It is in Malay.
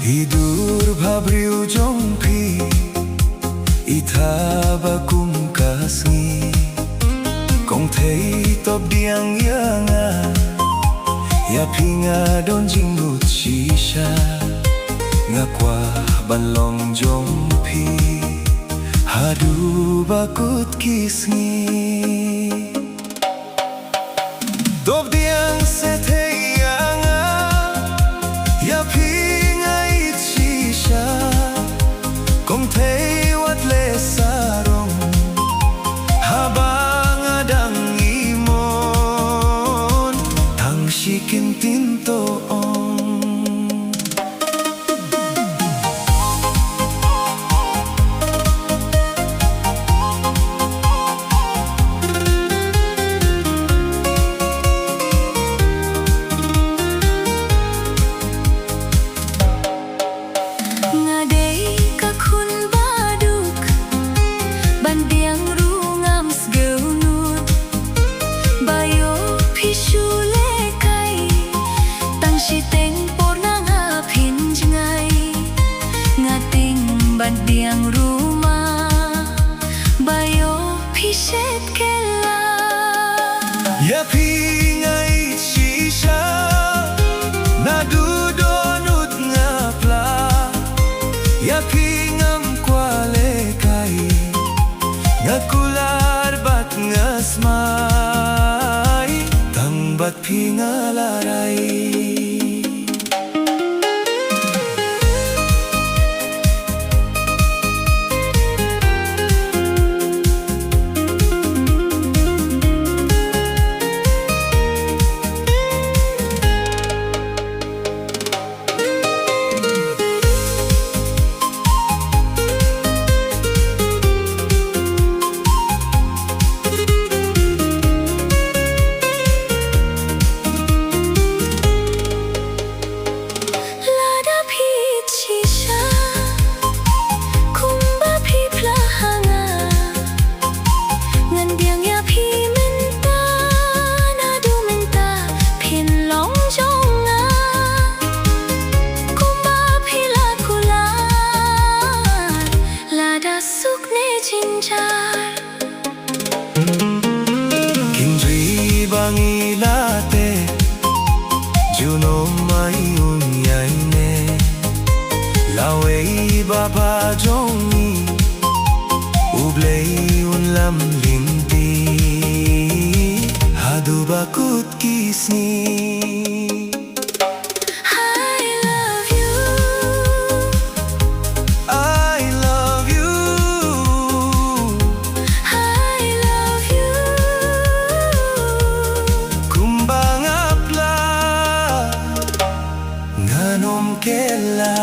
hidur bha briew jong phi thaba khasi Kongthei Pdiang ya pinga don jingmut shisha kwah ban long jong phi Haduh bakut sngi Pdiang thei ya pinga ieid shisha Kongthei Wat le Sarong habang adang imon Tang kyntien Pdiang ngam sngewnud bayo pishu lekai tang shiteng nga phin Jngai ngating Pdiang ruma bayo shet kylla ya pinga ieid shisha dohnud ngapla ya pingam kwah lekai kular bat ngasmai Tang bat pingalarai Ilate Suno AI ne lawei baba jongi ublei lam linti Haduh bakut sngi kylla